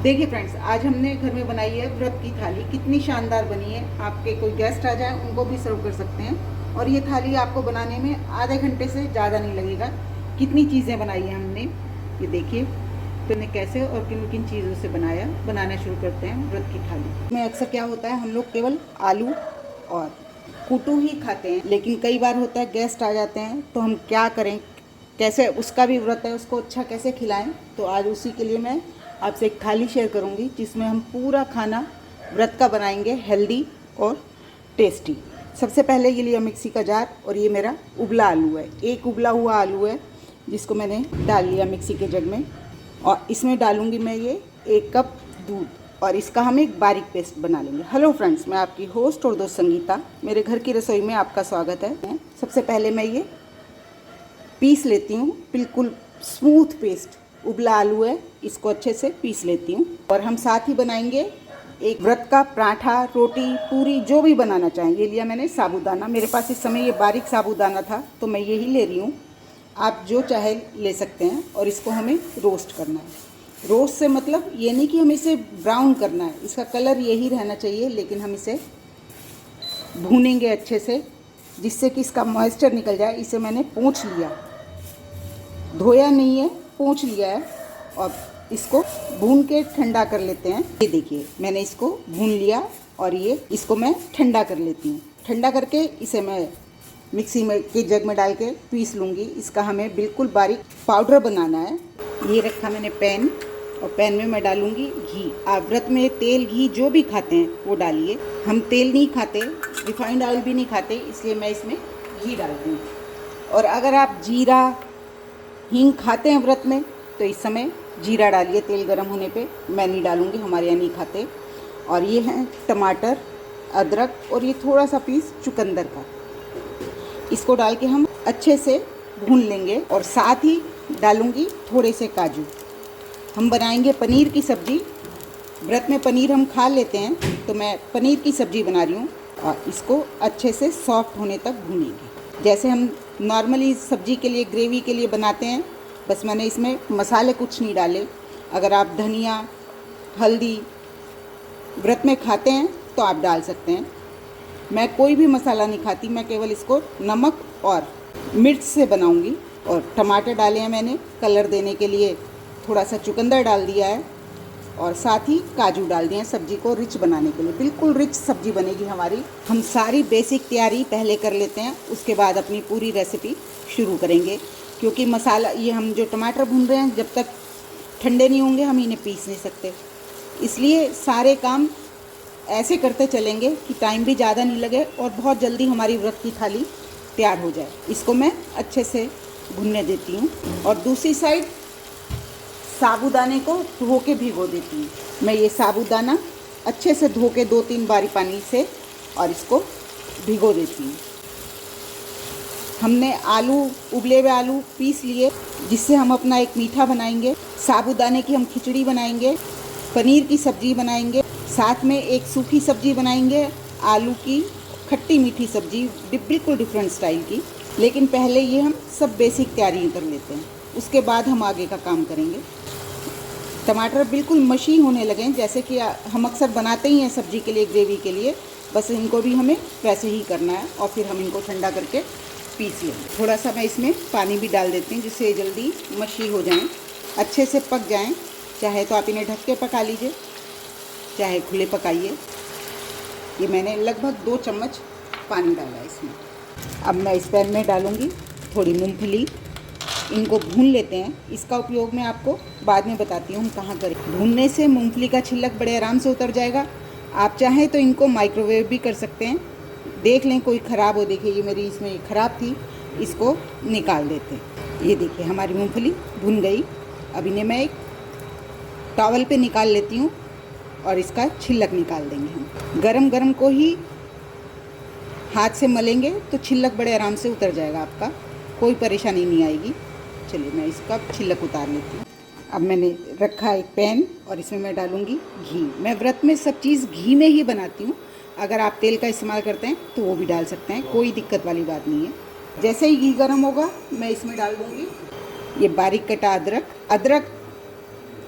देखिए फ्रेंड्स, आज हमने घर में बनाई है व्रत की थाली। कितनी शानदार बनी है। आपके कोई गेस्ट आ जाए उनको भी सर्व कर सकते हैं। और ये थाली आपको बनाने में आधे घंटे से ज़्यादा नहीं लगेगा। कितनी चीज़ें बनाई हैं हमने, ये देखिए। तो हमने कैसे और किन किन चीज़ों से बनाना शुरू करते हैं व्रत की थाली में। अक्सर क्या होता है, हम लोग केवल आलू और कुटू ही खाते हैं, लेकिन कई बार होता है गेस्ट आ जाते हैं तो हम क्या करें, कैसे उसका भी व्रत है, उसको अच्छा कैसे खिलाएं। तो आज उसी के लिए मैं आपसे एक थाली शेयर करूंगी जिसमें हम पूरा खाना व्रत का बनाएंगे, हेल्दी और टेस्टी। सबसे पहले ये लिया मिक्सी का जार, और ये मेरा उबला आलू है। एक उबला हुआ आलू है जिसको मैंने डाल लिया मिक्सी के जग में, और इसमें डालूंगी मैं ये 1 कप दूध, और इसका हम एक बारीक पेस्ट बना लेंगे। हेलो फ्रेंड्स, मैं आपकी होस्ट और दोस्त संगीता, मेरे घर की रसोई में आपका स्वागत है। सबसे पहले मैं ये पीस लेती हूँ, बिल्कुल स्मूथ पेस्ट। उबला आलू है, इसको अच्छे से पीस लेती हूँ। और हम साथ ही बनाएंगे एक व्रत का पराठा, रोटी, पूरी, जो भी बनाना चाहें। ये लिया मैंने साबूदाना, मेरे पास इस समय ये बारीक साबूदाना था तो मैं यही ले रही हूँ। आप जो चाहे ले सकते हैं। और इसको हमें रोस्ट करना है। रोस्ट से मतलब ये नहीं कि हमें इसे ब्राउन करना है, इसका कलर यही रहना चाहिए, लेकिन हम इसे भूनेंगे अच्छे से जिससे कि इसका मॉइस्चर निकल जाए। इसे मैंने पोंछ लिया, धोया नहीं है, पोंछ लिया है। और इसको भून के ठंडा कर लेते हैं। ये देखिए, मैंने इसको भून लिया और ये इसको मैं ठंडा कर लेती हूँ। ठंडा करके इसे मैं मिक्सी में के जग में डाल के पीस लूँगी। इसका हमें बिल्कुल बारीक पाउडर बनाना है। ये रखा मैंने पैन, और पैन में मैं डालूँगी घी। आप व्रत में तेल घी जो भी खाते हैं वो डालिए। हम तेल नहीं खाते, रिफाइंड ऑयल भी नहीं खाते, इसलिए मैं इसमें घी डालती हूँ। और अगर आप जीरा हींग खाते हैं व्रत में तो इस समय जीरा डालिए तेल गर्म होने पे। मैं नहीं डालूँगी, हमारे यहाँ नहीं खाते। और ये हैं टमाटर, अदरक, और ये थोड़ा सा पीस चुकंदर का। इसको डाल के हम अच्छे से भून लेंगे। और साथ ही डालूँगी थोड़े से काजू। हम बनाएंगे पनीर की सब्ज़ी। व्रत में पनीर हम खा लेते हैं, तो मैं पनीर की सब्ज़ी बना रही हूँ। और इसको अच्छे से सॉफ्ट होने तक भूनेंगे, जैसे हम नॉर्मली सब्ज़ी के लिए, ग्रेवी के लिए बनाते हैं। बस मैंने इसमें मसाले कुछ नहीं डाले। अगर आप धनिया, हल्दी व्रत में खाते हैं तो आप डाल सकते हैं। मैं कोई भी मसाला नहीं खाती, मैं केवल इसको नमक और मिर्च से बनाऊंगी। और टमाटर डाले हैं मैंने कलर देने के लिए, थोड़ा सा चुकंदर डाल दिया है, और साथ ही काजू डाल दिए हैं सब्ज़ी को रिच बनाने के लिए। बिल्कुल रिच सब्ज़ी बनेगी हमारी। हम सारी बेसिक तैयारी पहले कर लेते हैं, उसके बाद अपनी पूरी रेसिपी शुरू करेंगे। क्योंकि मसाला, ये हम जो टमाटर भून रहे हैं, जब तक ठंडे नहीं होंगे हम इन्हें पीस नहीं सकते। इसलिए सारे काम ऐसे करते चलेंगे कि टाइम भी ज़्यादा नहीं लगे और बहुत जल्दी हमारी व्रत की थाली तैयार हो जाए। इसको मैं अच्छे से भुनने देती हूँ। और दूसरी साइड साबूदाने को धो के भिगो देती हूँ। मैं ये साबूदाना अच्छे से धो के 2-3 बारी पानी से, और इसको भिगो देती हूँ। हमने आलू, उबले हुए आलू पीस लिए, जिससे हम अपना एक मीठा बनाएंगे। साबूदाने की हम खिचड़ी बनाएंगे, पनीर की सब्ज़ी बनाएंगे, साथ में एक सूखी सब्ज़ी बनाएंगे, आलू की खट्टी मीठी सब्ज़ी, बिल्कुल डिफरेंट स्टाइल की। लेकिन पहले ये हम सब बेसिक तैयारी कर लेते हैं, उसके बाद हम आगे का काम करेंगे। टमाटर बिल्कुल मशी होने लगे, जैसे कि हम अक्सर बनाते ही हैं सब्ज़ी के लिए, ग्रेवी के लिए। बस इनको भी हमें वैसे ही करना है, और फिर हम इनको ठंडा करके पीस लेंगे। थोड़ा सा मैं इसमें पानी भी डाल देती हूँ जिससे जल्दी मशी हो जाएं, अच्छे से पक जाएं। चाहे तो आप इन्हें ढक के पका लीजिए, चाहे खुले पकाइए। ये मैंने लगभग 2 चम्मच पानी डाला है इसमें। अब मैं इस पैन में डालूँगी थोड़ी मूँगफली। इनको भून लेते हैं, इसका उपयोग मैं आपको बाद में बताती हूँ कहाँ करें। भूनने से मूँगफली का छिलक बड़े आराम से उतर जाएगा। आप चाहें तो इनको माइक्रोवेव भी कर सकते हैं। देख लें कोई ख़राब हो, देखिए ये मेरी इसमें ख़राब थी, इसको निकाल देते हैं। ये देखिए हमारी मूँगफली भुन गई। अब इन्हें मैं एक टॉवल पे निकाल लेती हूँ, और इसका छिलक निकाल देंगे हम। गरम गरम को ही हाथ से मलेंगे तो छिलक बड़े आराम से उतर जाएगा आपका, कोई परेशानी नहीं आएगी। चलिए मैं इसका छिलक उतार लेती हूँ। अब मैंने रखा एक पैन, और इसमें मैं डालूँगी घी। मैं व्रत में सब चीज़ घी में ही बनाती हूँ। अगर आप तेल का इस्तेमाल करते हैं तो वो भी डाल सकते हैं, कोई दिक्कत वाली बात नहीं है। जैसे ही घी गर्म होगा मैं इसमें डाल दूँगी ये बारीक कटा अदरक।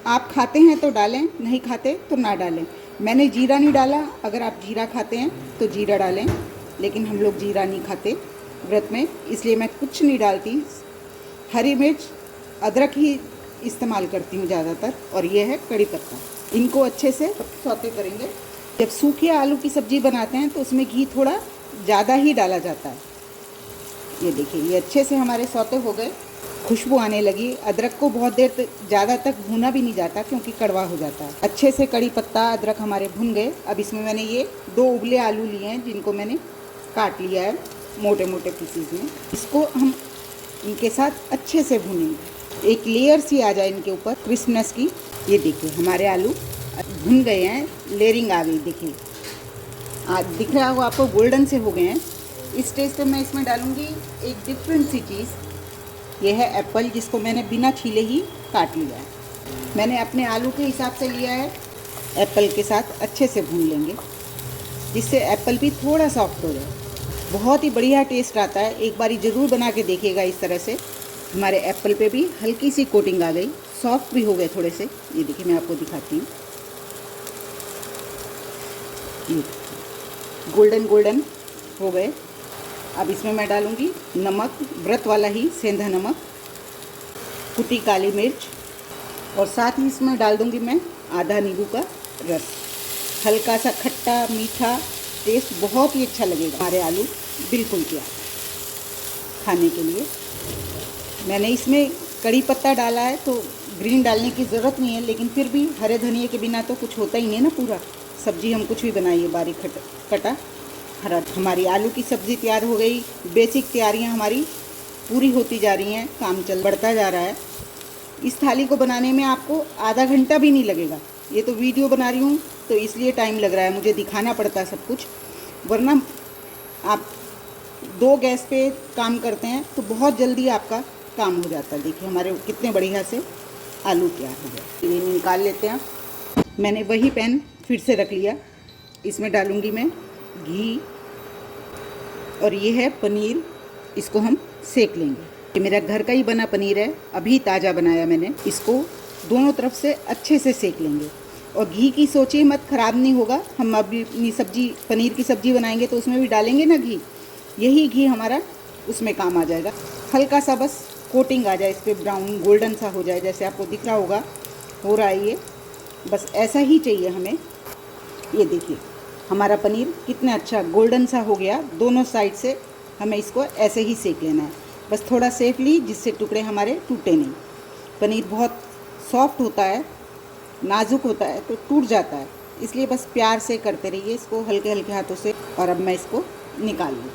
आप खाते हैं तो डालें, नहीं खाते तो ना डालें। मैंने जीरा नहीं डाला, अगर आप जीरा खाते हैं तो जीरा डालें, लेकिन हम लोग जीरा नहीं खाते व्रत में, इसलिए मैं कुछ नहीं डालती। हरी मिर्च, अदरक ही इस्तेमाल करती हूँ ज़्यादातर। और ये है कड़ी पत्ता। इनको अच्छे से सौते करेंगे। जब सूखे आलू की सब्ज़ी बनाते हैं तो उसमें घी थोड़ा ज़्यादा ही डाला जाता है। ये देखिए, ये अच्छे से हमारे सौते हो गए, खुशबू आने लगी। अदरक को बहुत देर तक, ज़्यादा तक भूना भी नहीं जाता क्योंकि कड़वा हो जाता है। अच्छे से कड़ी पत्ता, अदरक हमारे भुन गए। अब इसमें मैंने ये 2 उबले आलू लिए हैं, जिनको मैंने काट लिया है मोटे मोटे पीसीज में। इसको हम इनके साथ अच्छे से भूनेंगे, एक लेयर सी आ जाए इनके ऊपर क्रिस्पनेस की। ये देखिए हमारे आलू भुन गए हैं, लेयरिंग आ गई। देखिए दिख रहा होगा आपको, गोल्डन से हो गए हैं। इस स्टेज पे मैं इसमें डालूंगी एक डिफरेंट सी चीज़। ये है एप्पल, जिसको मैंने बिना छीले ही काट लिया है। मैंने अपने आलू के हिसाब से लिया है। एप्पल के साथ अच्छे से भून लेंगे, जिससे एप्पल भी थोड़ा सॉफ्ट हो जाए। बहुत ही बढ़िया टेस्ट आता है, एक बारी ज़रूर बना के देखिएगा। इस तरह से हमारे एप्पल पे भी हल्की सी कोटिंग आ गई, सॉफ्ट भी हो गए थोड़े से। ये देखिए, मैं आपको दिखाती हूँ। ये गोल्डन गोल्डन हो गए। अब इसमें मैं डालूँगी नमक, व्रत वाला ही सेंधा नमक, कुटी काली मिर्च, और साथ ही इसमें डाल दूँगी मैं आधा नींबू का रस। हल्का सा खट्टा मीठा टेस्ट बहुत ही अच्छा लगेगा। हमारे आलू बिल्कुल तैयार खाने के लिए। मैंने इसमें कड़ी पत्ता डाला है तो ग्रीन डालने की ज़रूरत नहीं है, लेकिन फिर भी हरे धनिए के बिना तो कुछ होता ही नहीं ना। पूरा सब्जी हम कुछ भी बनाइए बारीक कटा हरा। हमारी आलू की सब्ज़ी तैयार हो गई। बेसिक तैयारियां हमारी पूरी होती जा रही हैं, काम बढ़ता जा रहा है। इस थाली को बनाने में आपको आधा घंटा भी नहीं लगेगा। ये तो वीडियो बना रही हूँ तो इसलिए टाइम लग रहा है, मुझे दिखाना पड़ता है सब कुछ, वरना आप 2 गैस पे काम करते हैं तो बहुत जल्दी आपका काम हो जाता है। देखिए हमारे कितने बढ़िया से आलू तैयार हो गए। ये निकाल लेते हैं। मैंने वही पैन फिर से रख लिया। इसमें डालूंगी मैं घी, और ये है पनीर। इसको हम सेक लेंगे। ये मेरा घर का ही बना पनीर है, अभी ताज़ा बनाया मैंने। इसको दोनों तरफ से अच्छे से सेक लेंगे। और घी की सोचिए मत, ख़राब नहीं होगा। हम अभी अपनी सब्जी, पनीर की सब्ज़ी बनाएंगे तो उसमें भी डालेंगे ना घी, यही घी हमारा उसमें काम आ जाएगा। हल्का सा बस कोटिंग आ जाए इस पर, ब्राउन गोल्डन सा हो जाए, जैसे आपको दिख रहा होगा हो रहा है ये। बस ऐसा ही चाहिए हमें। ये देखिए हमारा पनीर कितना अच्छा गोल्डन सा हो गया। दोनों साइड से हमें इसको ऐसे ही सेक लेना है, बस थोड़ा सेफली, जिससे टुकड़े हमारे टूटे नहीं। पनीर बहुत सॉफ्ट होता है, नाजुक होता है तो टूट जाता है, इसलिए बस प्यार से करते रहिए इसको हल्के हल्के हाथों से। और अब मैं इसको निकाल लूँ।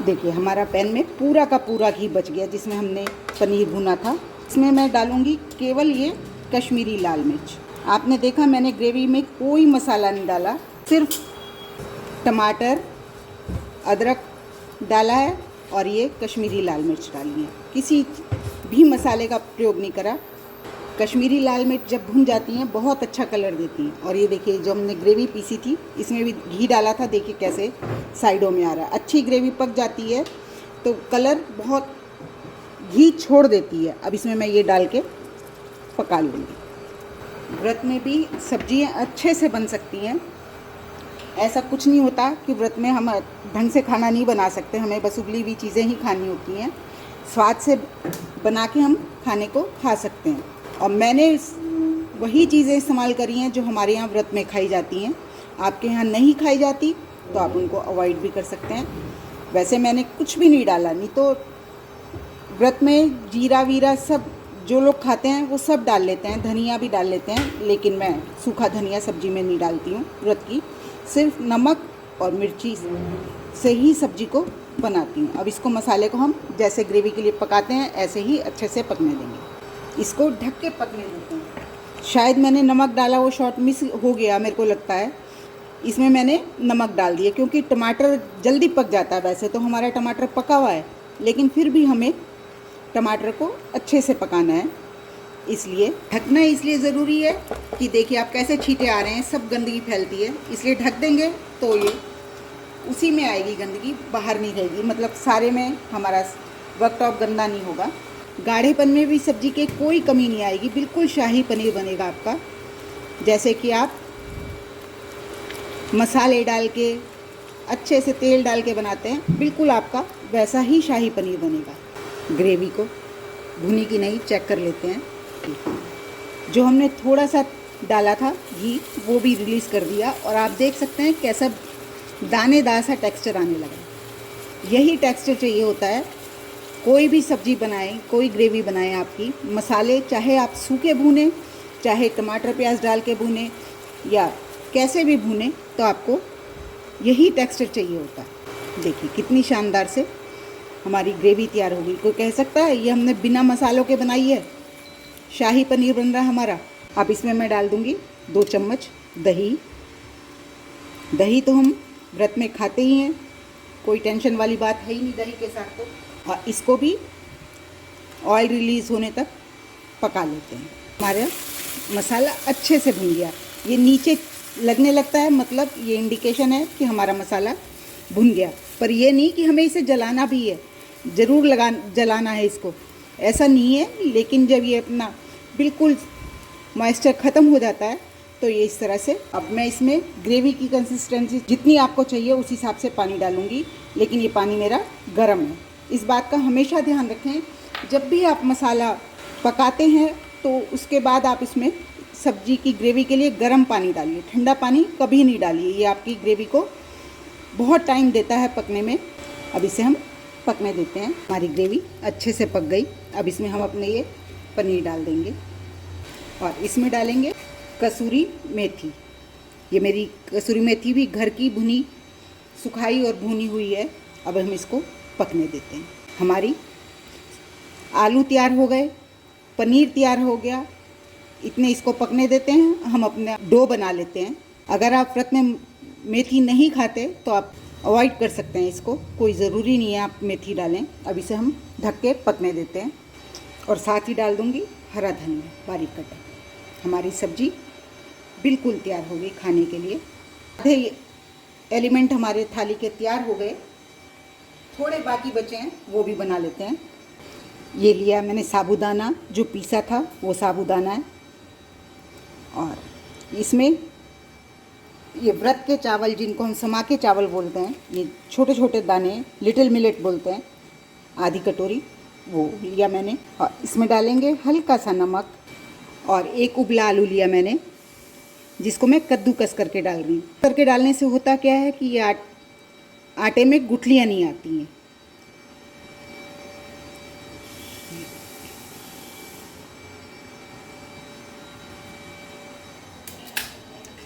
देखिए हमारा पैन में पूरा का पूरा घी बच गया जिसमें हमने पनीर भुना था। इसमें मैं डालूँगी केवल ये कश्मीरी लाल मिर्च। आपने देखा मैंने ग्रेवी में कोई मसाला नहीं डाला, सिर्फ टमाटर, अदरक डाला है और ये कश्मीरी लाल मिर्च डाली है। किसी भी मसाले का प्रयोग नहीं करा। कश्मीरी लाल मिर्च जब भुन जाती हैं बहुत अच्छा कलर देती हैं। और ये देखिए जो हमने ग्रेवी पीसी थी इसमें भी घी डाला था, देखिए कैसे साइडों में आ रहा है। अच्छी ग्रेवी पक जाती है तो कलर बहुत घी छोड़ देती है। अब इसमें मैं ये डाल के पका लूँगी। व्रत में भी सब्जियां अच्छे से बन सकती हैं। ऐसा कुछ नहीं होता कि व्रत में हम ढंग से खाना नहीं बना सकते, हमें बस उबली हुई चीज़ें ही खानी होती हैं। स्वाद से बना के हम खाने को खा सकते हैं। और मैंने वही चीज़ें इस्तेमाल करी हैं जो हमारे यहाँ व्रत में खाई जाती हैं। आपके यहाँ नहीं खाई जाती तो आप उनको अवॉइड भी कर सकते हैं। वैसे मैंने कुछ भी नहीं डाला, नहीं तो व्रत में जीरा वीरा सब जो लोग खाते हैं वो सब डाल लेते हैं, धनिया भी डाल लेते हैं, लेकिन मैं सूखा धनिया सब्जी में नहीं डालती हूँ व्रत की। सिर्फ नमक और मिर्ची से ही सब्जी को बनाती हूँ। अब इसको मसाले को हम जैसे ग्रेवी के लिए पकाते हैं ऐसे ही अच्छे से पकने देंगे। इसको ढक के पकने देते हैं। शायद मैंने नमक डाला, वो शॉर्ट मिस हो गया मेरे को लगता है। इसमें मैंने नमक डाल दिया क्योंकि टमाटर जल्दी पक जाता है। वैसे तो हमारा टमाटर पका हुआ है, लेकिन फिर भी हमें टमाटर को अच्छे से पकाना है, इसलिए ढकना इसलिए ज़रूरी है कि देखिए आप कैसे छींटे आ रहे हैं, सब गंदगी फैलती है। इसलिए ढक देंगे तो ये उसी में आएगी गंदगी, बाहर नहीं रहेगी। मतलब सारे में हमारा वर्कटॉप गंदा नहीं होगा। गाढ़ेपन में भी सब्जी के कोई कमी नहीं आएगी, बिल्कुल शाही पनीर बनेगा आपका। जैसे कि आप मसाले डाल के अच्छे से तेल डाल के बनाते हैं, बिल्कुल आपका वैसा ही शाही पनीर बनेगा। ग्रेवी को भुनी की नहीं चेक कर लेते हैं। जो हमने थोड़ा सा डाला था घी, वो भी रिलीज़ कर दिया और आप देख सकते हैं कैसा दानेदार सा टेक्सचर आने लगा। यही टेक्सचर चाहिए होता है कोई भी सब्ज़ी बनाएं, कोई ग्रेवी बनाएं आपकी। मसाले चाहे आप सूखे भूनें, चाहे टमाटर प्याज डाल के भूनें या कैसे भी भूनें, तो आपको यही टेक्सचर चाहिए होता है। देखिए कितनी शानदार से हमारी ग्रेवी तैयार होगी। कोई कह सकता है ये हमने बिना मसालों के बनाई है, शाही पनीर बन रहा है हमारा। अब इसमें मैं डाल दूँगी 2 चम्मच दही। दही तो हम व्रत में खाते ही हैं, कोई टेंशन वाली बात है ही नहीं दही के साथ तो। और इसको भी ऑयल रिलीज़ होने तक पका लेते हैं। हमारा मसाला अच्छे से भुन गया, ये नीचे लगने लगता है, मतलब ये इंडिकेशन है कि हमारा मसाला भुन गया। पर ये नहीं कि हमें इसे जलाना भी है, ज़रूर जलाना है इसको, ऐसा नहीं है। लेकिन जब ये अपना बिल्कुल मॉइस्चर ख़त्म हो जाता है तो ये इस तरह से। अब मैं इसमें ग्रेवी की कंसिस्टेंसी जितनी आपको चाहिए उस हिसाब से पानी डालूँगी, लेकिन ये पानी मेरा गर्म है। इस बात का हमेशा ध्यान रखें, जब भी आप मसाला पकाते हैं तो उसके बाद आप इसमें सब्जी की ग्रेवी के लिए गर्म पानी डालिए, ठंडा पानी कभी नहीं डालिए। ये आपकी ग्रेवी को बहुत टाइम देता है पकने में। अब इसे हम पकने देते हैं। हमारी ग्रेवी अच्छे से पक गई। अब इसमें हम अपने ये पनीर डाल देंगे और इसमें डालेंगे कसूरी मेथी। ये मेरी कसूरी मेथी भी घर की भुनी, सुखाई और भुनी हुई है। अब हम इसको पकने देते हैं। हमारी आलू तैयार हो गए, पनीर तैयार हो गया, इतने इसको पकने देते हैं। हम अपना डो बना लेते हैं। अगर आप व्रत में मेथी नहीं खाते तो आप अवॉइड कर सकते हैं इसको, कोई ज़रूरी नहीं है आप मेथी डालें। अब इसे हम ढक के पकने देते हैं और साथ ही डाल दूँगी हरा धनिया बारीक कटा। हमारी सब्जी बिल्कुल तैयार हो गई खाने के लिए। आधे एलिमेंट हमारे थाली के तैयार हो गए, थोड़े बाकी बचे हैं, वो भी बना लेते हैं। ये लिया मैंने साबूदाना, जो पीसा था वो साबूदाना है। और इसमें ये व्रत के चावल, जिनको हम समा के चावल बोलते हैं, ये छोटे छोटे दाने लिटिल मिलेट बोलते हैं, आधी कटोरी वो लिया मैंने। और इसमें डालेंगे हल्का सा नमक और एक उबला आलू लिया मैंने, जिसको मैं कद्दूकस करके डाल रही हूँ। करके डालने से होता क्या है कि ये आटे में गुठलियाँ नहीं आती हैं।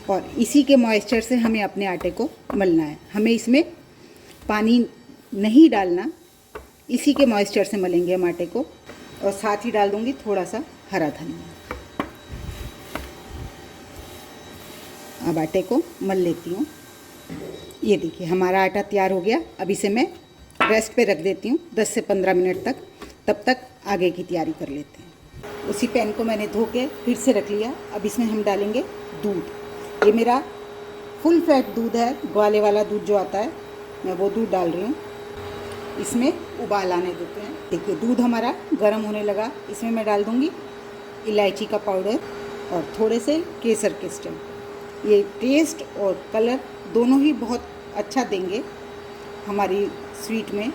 और इसी के मॉइस्चर से हमें अपने आटे को मलना है। हमें इसमें पानी नहीं डालना, इसी के मॉइस्चर से मलेंगे हम आटे को। और साथ ही डाल दूंगी थोड़ा सा हरा धनिया। अब आटे को मल लेती हूँ। ये देखिए हमारा आटा तैयार हो गया। अब इसे मैं रेस्ट पे रख देती हूँ 10 से 15 मिनट तक। तब तक आगे की तैयारी कर लेते हैं। उसी पैन को मैंने धो के फिर से रख लिया। अब इसमें हम डालेंगे दूध। ये मेरा फुल फैट दूध है, ग्वाले वाला दूध जो आता है, मैं वो दूध डाल रही हूँ। इसमें उबाल आने देते हैं। देखिए दूध हमारा गर्म होने लगा। इसमें मैं डाल दूँगी इलायची का पाउडर और थोड़े से केसर के स्टेम। ये टेस्ट और कलर दोनों ही बहुत अच्छा देंगे हमारी स्वीट में।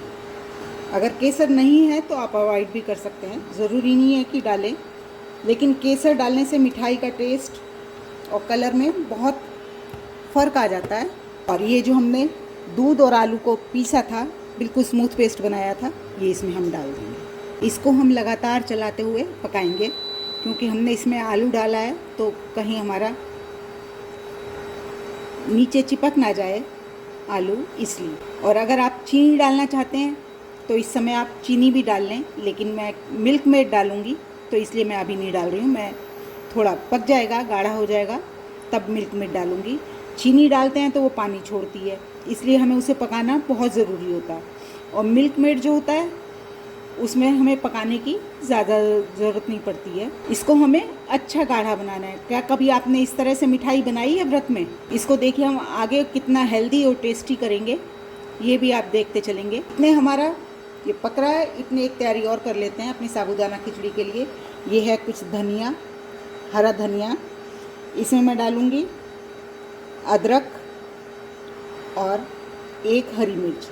अगर केसर नहीं है तो आप अवॉइड भी कर सकते हैं, ज़रूरी नहीं है कि डालें, लेकिन केसर डालने से मिठाई का टेस्ट और कलर में बहुत फ़र्क आ जाता है। और ये जो हमने दूध और आलू को पीसा था, बिल्कुल स्मूथ पेस्ट बनाया था, ये इसमें हम डाल देंगे। इसको हम लगातार चलाते हुए पकाएंगे, क्योंकि हमने इसमें आलू डाला है तो कहीं हमारा नीचे चिपक ना जाए आलू, इसलिए। और अगर आप चीनी डालना चाहते हैं तो इस समय आप चीनी भी डाल लें, लेकिन मैं मिल्क मेड डालूँगी तो इसलिए मैं अभी नहीं डाल रही हूँ। मैं थोड़ा पक जाएगा, गाढ़ा हो जाएगा, तब मिल्क मेड डालूँगी। चीनी डालते हैं तो वो पानी छोड़ती है, इसलिए हमें उसे पकाना बहुत ज़रूरी होता है। और मिल्क मेड जो होता है उसमें हमें पकाने की ज़्यादा ज़रूरत नहीं पड़ती है। इसको हमें अच्छा गाढ़ा बनाना है। क्या कभी आपने इस तरह से मिठाई बनाई है व्रत में? इसको देखिए हम आगे कितना हेल्दी और टेस्टी करेंगे, ये भी आप देखते चलेंगे। इतने हमारा ये पक रहा है, इतनी एक तैयारी और कर लेते हैं अपनी साबूदाना खिचड़ी के लिए। ये है कुछ धनिया, हरा धनिया, इसमें मैं डालूँगी अदरक और एक हरी मिर्च।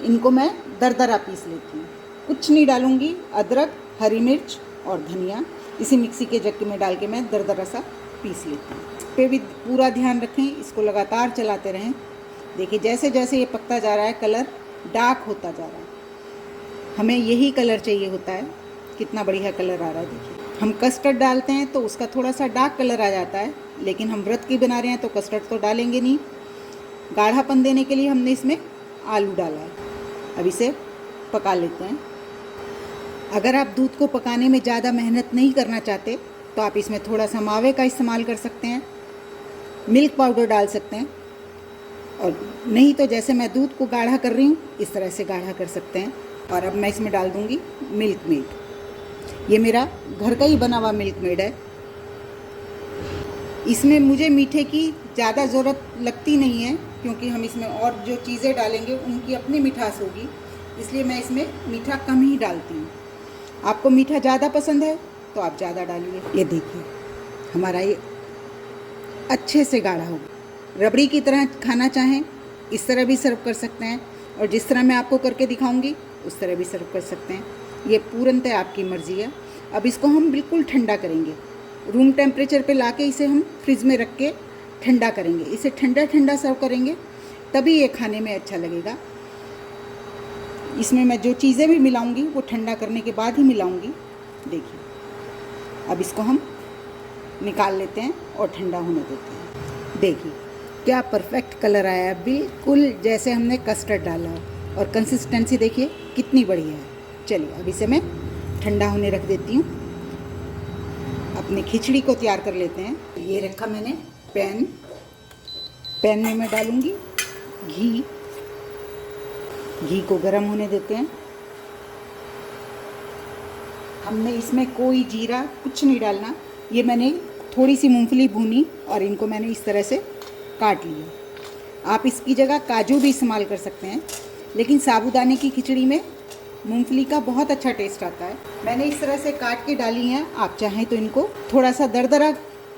इनको मैं दरदरा पीस लेती हूँ, कुछ नहीं डालूँगी, अदरक, हरी मिर्च और धनिया इसी मिक्सी के जग में डाल के मैं दरदरा सा पीस लेती हूँ। इस पर भी पूरा ध्यान रखें, इसको लगातार चलाते रहें। देखिए जैसे जैसे ये पकता जा रहा है कलर डार्क होता जा रहा है, हमें यही कलर चाहिए होता है। कितना बढ़िया कलर आ रहा है देखिए। हम कस्टर्ड डालते हैं तो उसका थोड़ा सा डार्क कलर आ जाता है, लेकिन हम व्रत की बना रहे हैं तो कस्टर्ड तो डालेंगे नहीं। गाढ़ापन देने के लिए हमने इसमें आलू डाला है। अब इसे पका लेते हैं। अगर आप दूध को पकाने में ज़्यादा मेहनत नहीं करना चाहते तो आप इसमें थोड़ा सा मावे का इस्तेमाल कर सकते हैं, मिल्क पाउडर डाल सकते हैं, और नहीं तो जैसे मैं दूध को गाढ़ा कर रही हूँ इस तरह से गाढ़ा कर सकते हैं। और अब मैं इसमें डाल दूँगी मिल्क मेड। ये मेरा घर का ही बना हुआ मिल्क मेड है। इसमें मुझे मीठे की ज़्यादा ज़रूरत लगती नहीं है, क्योंकि हम इसमें और जो चीज़ें डालेंगे उनकी अपनी मिठास होगी, इसलिए मैं इसमें मीठा कम ही डालती हूँ। आपको मीठा ज़्यादा पसंद है तो आप ज़्यादा डालिए। ये देखिए हमारा ये अच्छे से गाढ़ा होगा। रबड़ी की तरह खाना चाहें इस तरह भी सर्व कर सकते हैं, और जिस तरह मैं आपको करके दिखाऊंगी उस तरह भी सर्व कर सकते हैं। ये पूर्णतः आपकी मर्ज़ी है। अब इसको हम बिल्कुल ठंडा करेंगे, रूम टेम्परेचर पे लाके इसे हम फ्रिज में रख के ठंडा करेंगे। इसे ठंडा ठंडा सर्व करेंगे तभी ये खाने में अच्छा लगेगा। इसमें मैं जो चीज़ें भी मिलाऊंगी वो ठंडा करने के बाद ही मिलाऊंगी। देखिए अब इसको हम निकाल लेते हैं और ठंडा होने देते हैं। देखिए क्या परफेक्ट कलर आया है, बिल्कुल जैसे हमने कस्टर्ड डाला है, और कंसिस्टेंसी देखिए कितनी बढ़िया है। चलिए अब इसे मैं ठंडा होने रख देती हूँ। अपनी खिचड़ी को तैयार कर लेते हैं। ये रखा मैंने पैन में मैं डालूँगी घी को गर्म होने देते हैं। हमने इसमें कोई जीरा कुछ नहीं डालना। ये मैंने थोड़ी सी मूंगफली भूनी और इनको मैंने इस तरह से काट लिया। आप इसकी जगह काजू भी इस्तेमाल कर सकते हैं, लेकिन साबूदाने की खिचड़ी में मूंगफली का बहुत अच्छा टेस्ट आता है। मैंने इस तरह से काट के डाली हैं। आप चाहें तो इनको थोड़ा सा दरदरा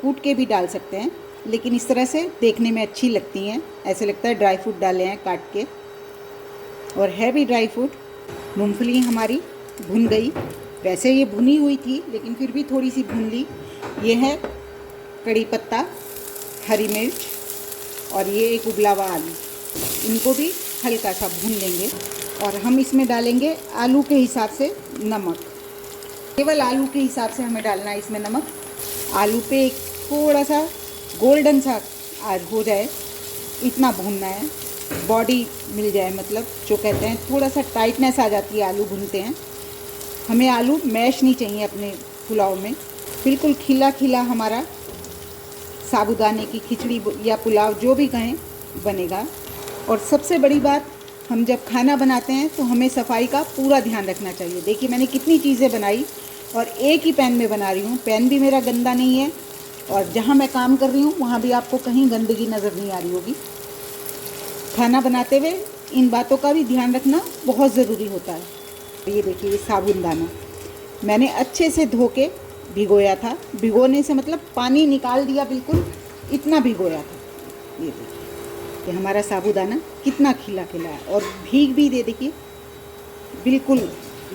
कूट के भी डाल सकते हैं, लेकिन इस तरह से देखने में अच्छी लगती हैं। ऐसे लगता है ड्राई फ्रूट डाले हैं काट के, और है भी ड्राई फ्रूट। मूंगफली हमारी भुन गई, वैसे ये भुनी हुई थी लेकिन फिर भी थोड़ी सी भून ली। ये है कड़ी पत्ता, हरी मिर्च और ये एक उबला हुआ आलू, इनको भी हल्का सा भून लेंगे। और हम इसमें डालेंगे आलू के हिसाब से नमक, केवल आलू के हिसाब से हमें डालना है इसमें नमक। आलू पे एक थोड़ा सा गोल्डन सा आज हो जाए इतना भूनना है, बॉडी मिल जाए, मतलब जो कहते हैं थोड़ा सा टाइटनेस आ जाती है आलू भूनते हैं। हमें आलू मैश नहीं चाहिए अपने पुलाव में, बिल्कुल खिला खिला हमारा साबूदाने की खिचड़ी या पुलाव जो भी कहें बनेगा। और सबसे बड़ी बात, हम जब खाना बनाते हैं तो हमें सफाई का पूरा ध्यान रखना चाहिए। देखिए मैंने कितनी चीज़ें बनाई और एक ही पैन में बना रही हूँ। पैन भी मेरा गंदा नहीं है, और जहाँ मैं काम कर रही हूँ वहाँ भी आपको कहीं गंदगी नज़र नहीं आ रही होगी। खाना बनाते हुए इन बातों का भी ध्यान रखना बहुत ज़रूरी होता है। ये देखिए ये साबूदाना मैंने अच्छे से धो के भिगोया था। भिगोने से मतलब पानी निकाल दिया, बिल्कुल इतना भिगोया था। ये देखिए कि हमारा साबूदाना कितना खिला खिला है, और भीग भी दे देखिए बिल्कुल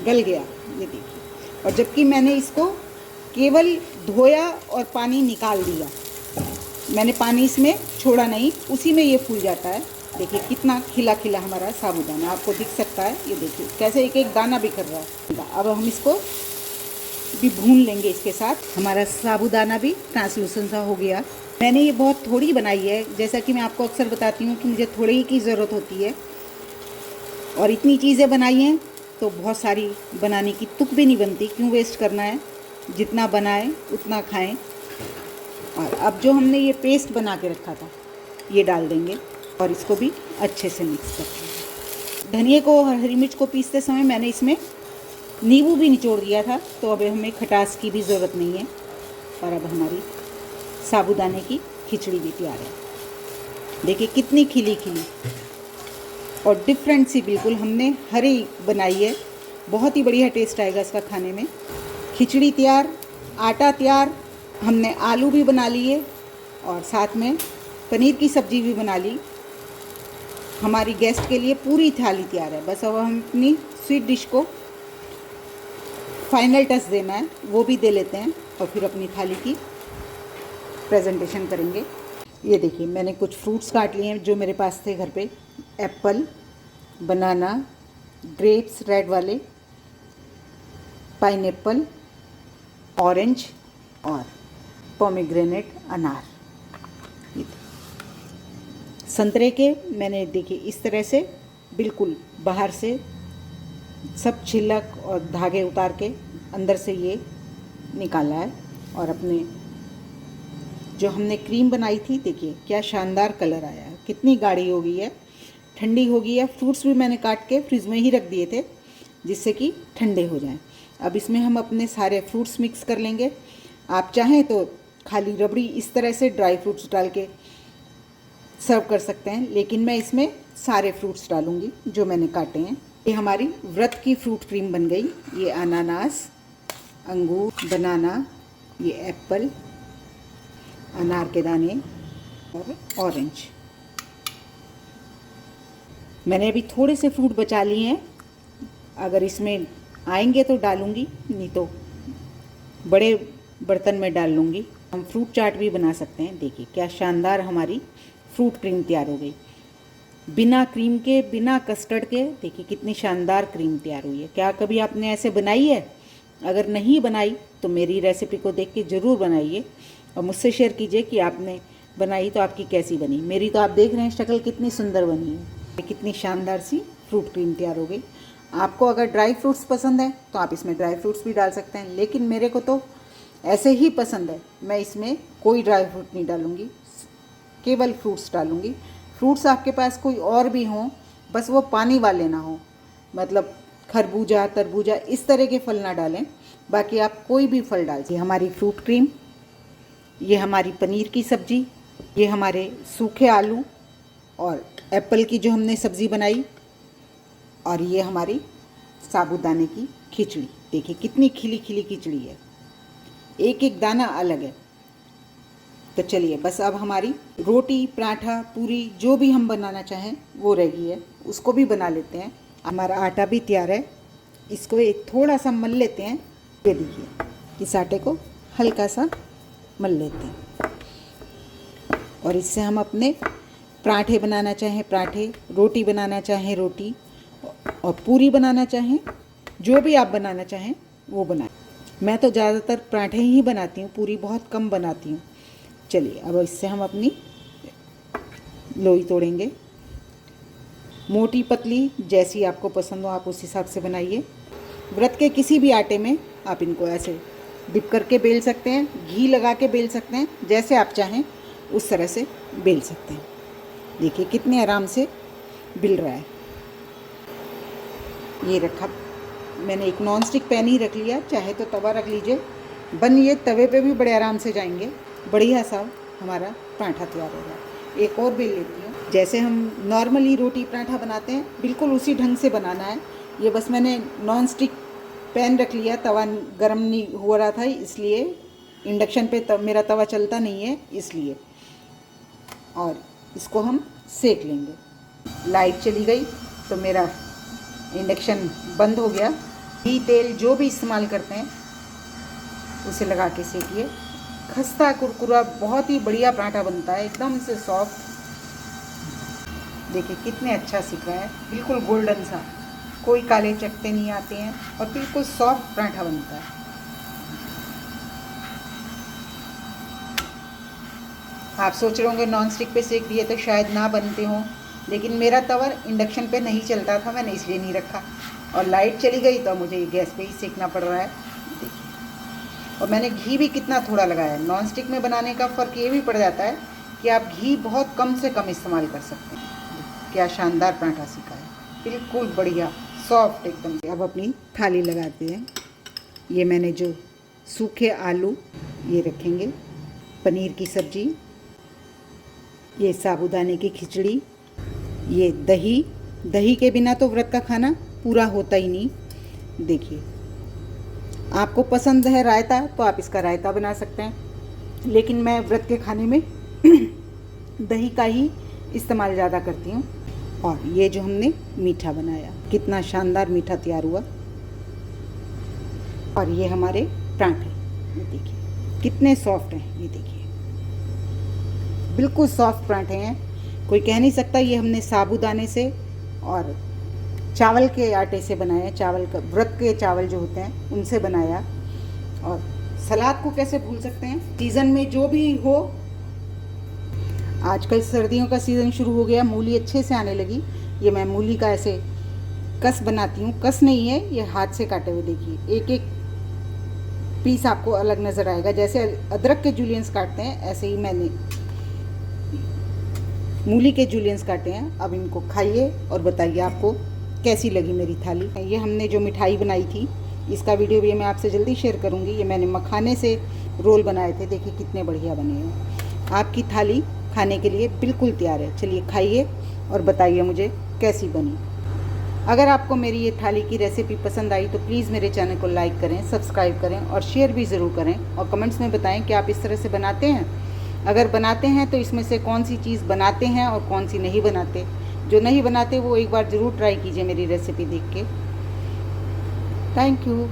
गल गया। ये देखिए, और जबकि मैंने इसको केवल धोया और पानी निकाल दिया, मैंने पानी इसमें छोड़ा नहीं, उसी में ये फूल जाता है। देखिए कितना खिला खिला हमारा साबूदाना आपको दिख सकता है। ये देखिए कैसे एक एक दाना बिखर रहा है। अब हम इसको भी भून लेंगे इसके साथ। हमारा साबूदाना भी ट्रांसलूसेंट सा हो गया। मैंने ये बहुत थोड़ी बनाई है, जैसा कि मैं आपको अक्सर बताती हूँ कि मुझे थोड़ी ही की ज़रूरत होती है, और इतनी चीज़ें बनाई हैं तो बहुत सारी बनाने की तुक भी नहीं बनती। क्यों वेस्ट करना है, जितना बनाएं उतना खाएं। और अब जो हमने ये पेस्ट बना के रखा था ये डाल देंगे, और इसको भी अच्छे से मिक्स कर देंगे। धनिए को और हरी मिर्च को पीसते समय मैंने इसमें नींबू भी निचोड़ दिया था, तो अब हमें खटास की भी ज़रूरत नहीं है। और अब हमारी साबूदाने की खिचड़ी भी तैयार है। देखिए कितनी खिली खिली और डिफरेंट सी, बिल्कुल हमने हरी बनाई है। बहुत ही बढ़िया टेस्ट आएगा इसका खाने में। खिचड़ी तैयार, आटा तैयार, हमने आलू भी बना लिए और साथ में पनीर की सब्ज़ी भी बना ली। हमारी गेस्ट के लिए पूरी थाली तैयार है। बस अब हम अपनी स्वीट डिश को फाइनल टच देना है, वो भी दे लेते हैं और फिर अपनी थाली की प्रेजेंटेशन करेंगे। ये देखिए, मैंने कुछ फ्रूट्स काट लिए हैं जो मेरे पास थे घर पे। एप्पल, बनाना, ग्रेप्स रेड वाले, पाइनएप्पल, ऑरेंज और पोमेग्रेनेट अनार। ये संतरे के मैंने देखिए इस तरह से बिल्कुल बाहर से सब छिलक और धागे उतार के अंदर से ये निकाला है। और अपने जो हमने क्रीम बनाई थी, देखिए क्या शानदार कलर आया है, कितनी गाढ़ी हो गई है, ठंडी हो गई है। फ्रूट्स भी मैंने काट के फ्रिज में ही रख दिए थे जिससे कि ठंडे हो जाएं। अब इसमें हम अपने सारे फ्रूट्स मिक्स कर लेंगे। आप चाहें तो खाली रबड़ी इस तरह से ड्राई फ्रूट्स डाल के सर्व कर सकते हैं, लेकिन मैं इसमें सारे फ्रूट्स डालूंगी जो मैंने काटे हैं। ये हमारी व्रत की फ्रूट क्रीम बन गई। ये अनानास, अंगूर, बनाना, ये एप्पल, अनार के दाने और ऑरेंज। मैंने अभी थोड़े से फ्रूट बचा लिए हैं, अगर इसमें आएंगे तो डालूंगी, नहीं तो बड़े बर्तन में डाल लूँगी। हम फ्रूट चाट भी बना सकते हैं। देखिए क्या शानदार हमारी फ्रूट क्रीम तैयार हो गई, बिना क्रीम के, बिना कस्टर्ड के। देखिए कितनी शानदार क्रीम तैयार हुई है। क्या कभी आपने ऐसे बनाई है? अगर नहीं बनाई तो मेरी रेसिपी को देख के ज़रूर बनाइए और मुझसे शेयर कीजिए कि आपने बनाई तो आपकी कैसी बनी। मेरी तो आप देख रहे हैं शक्ल कितनी सुंदर बनी है। कितनी शानदार सी फ्रूट क्रीम तैयार हो गई। आपको अगर ड्राई फ्रूट्स पसंद है तो आप इसमें ड्राई फ्रूट्स भी डाल सकते हैं, लेकिन मेरे को तो ऐसे ही पसंद है। मैं इसमें कोई ड्राई फ्रूट नहीं डालूँगी, केवल फ्रूट्स डालूँगी। फ्रूट्स आपके पास कोई और भी हों, बस वो पानी वाले ना हो, मतलब खरबूजा, तरबूजा, इस तरह के फल ना डालें। बाकी आप कोई भी फल डाल दीजिए। हमारी फ्रूट क्रीम, ये हमारी पनीर की सब्ज़ी, ये हमारे सूखे आलू और एप्पल की जो हमने सब्ज़ी बनाई, और ये हमारी साबूदाने की खिचड़ी। देखिए कितनी खिली खिली खिचड़ी है, एक एक दाना अलग है। तो चलिए बस अब हमारी रोटी, पराठा, पूरी जो भी हम बनाना चाहें वो रह गई है, उसको भी बना लेते हैं। हमारा आटा भी तैयार है, इसको एक थोड़ा सा मल लेते हैं। ये देखिए, इस आटे को हल्का सा मल लेते हैं और इससे हम अपने पराठे बनाना चाहें पराठे, रोटी बनाना चाहें रोटी, और पूरी बनाना चाहें, जो भी आप बनाना चाहें वो बनाएं। मैं तो ज़्यादातर पराठे ही बनाती हूँ, पूरी बहुत कम बनाती हूँ। चलिए अब इससे हम अपनी लोई तोड़ेंगे। मोटी पतली जैसी आपको पसंद हो आप उस हिसाब से बनाइए। व्रत के किसी भी आटे में आप इनको ऐसे डिप करके बेल सकते हैं, घी लगा के बेल सकते हैं, जैसे आप चाहें उस तरह से बेल सकते हैं। देखिए कितने आराम से बिल रहा है। ये रखा मैंने, एक नॉन स्टिक पैन ही रख लिया, चाहे तो तवा रख लीजिए, बन ये तवे पे भी बड़े आराम से जाएंगे। बढ़िया सा हमारा पराठा तैयार हो रहा है। एक और बेल लेती हूँ। जैसे हम नॉर्मली रोटी पराठा बनाते हैं बिल्कुल उसी ढंग से बनाना है। ये बस मैंने नॉन स्टिक पैन रख लिया, तवा गर्म नहीं हो रहा था इसलिए, इंडक्शन पे मेरा तवा चलता नहीं है इसलिए, और इसको हम सेक लेंगे। लाइट चली गई तो मेरा इंडक्शन बंद हो गया। घी तेल जो भी इस्तेमाल करते हैं उसे लगा के सेकिए। खस्ता कुरकुरा बहुत ही बढ़िया पराठा बनता है, एकदम से सॉफ्ट। देखिए कितने अच्छा सिक रहा है, बिल्कुल गोल्डन सा, कोई काले चकते नहीं आते हैं और बिल्कुल सॉफ्ट पराठा बनता है। आप सोच रहे होंगे नॉन स्टिक पे सेक दिए तो शायद ना बनते हों, लेकिन मेरा तवा इंडक्शन पे नहीं चलता था, मैंने इसलिए नहीं रखा, और लाइट चली गई तो मुझे गैस पे ही सेकना पड़ रहा है। देखिए, और मैंने घी भी कितना थोड़ा लगाया है। नॉन स्टिक में बनाने का फ़र्क ये भी पड़ जाता है कि आप घी बहुत कम से कम इस्तेमाल कर सकते हैं। क्या शानदार पराठा सीखा है, बिल्कुल बढ़िया सॉफ्ट एकदम। अब अपनी थाली लगाते हैं। ये मैंने जो सूखे आलू ये रखेंगे, पनीर की सब्ज़ी, ये साबूदाने की खिचड़ी, ये दही। दही के बिना तो व्रत का खाना पूरा होता ही नहीं। देखिए, आपको पसंद है रायता तो आप इसका रायता बना सकते हैं, लेकिन मैं व्रत के खाने में दही का ही इस्तेमाल ज़्यादा करती हूँ। और ये जो हमने मीठा बनाया, कितना शानदार मीठा तैयार हुआ। और ये हमारे पराठे, ये देखिए कितने सॉफ्ट हैं, ये देखिए बिल्कुल सॉफ्ट पराठे हैं। कोई कह नहीं सकता ये हमने साबूदाने से और चावल के आटे से बनाया, चावल का व्रत के चावल जो होते हैं उनसे बनाया। और सलाद को कैसे भूल सकते हैं, सीज़न में जो भी हो। आजकल सर्दियों का सीज़न शुरू हो गया, मूली अच्छे से आने लगी। ये मैं मूली का ऐसे कस बनाती हूँ, कस नहीं है ये हाथ से काटे हुए, देखिए एक एक पीस आपको अलग नज़र आएगा। जैसे अदरक के जूलियंस काटते हैं ऐसे ही मैंने मूली के जूलियंस काटे हैं। अब इनको खाइए और बताइए आपको कैसी लगी मेरी थाली। ये हमने जो मिठाई बनाई थी इसका वीडियो भी मैं आपसे जल्दी शेयर करूंगी। ये मैंने मखाने से रोल बनाए थे, देखिए कितने बढ़िया बने हैं। आपकी थाली खाने के लिए बिल्कुल तैयार है। चलिए खाइए और बताइए मुझे कैसी बनी। अगर आपको मेरी ये थाली की रेसिपी पसंद आई तो प्लीज़ मेरे चैनल को लाइक करें, सब्सक्राइब करें और शेयर भी ज़रूर करें। और कमेंट्स में बताएं कि आप इस तरह से बनाते हैं। अगर बनाते हैं तो इसमें से कौन सी चीज़ बनाते हैं और कौन सी नहीं बनाते। जो नहीं बनाते वो एक बार ज़रूर ट्राई कीजिए मेरी रेसिपी देख के। Thank you.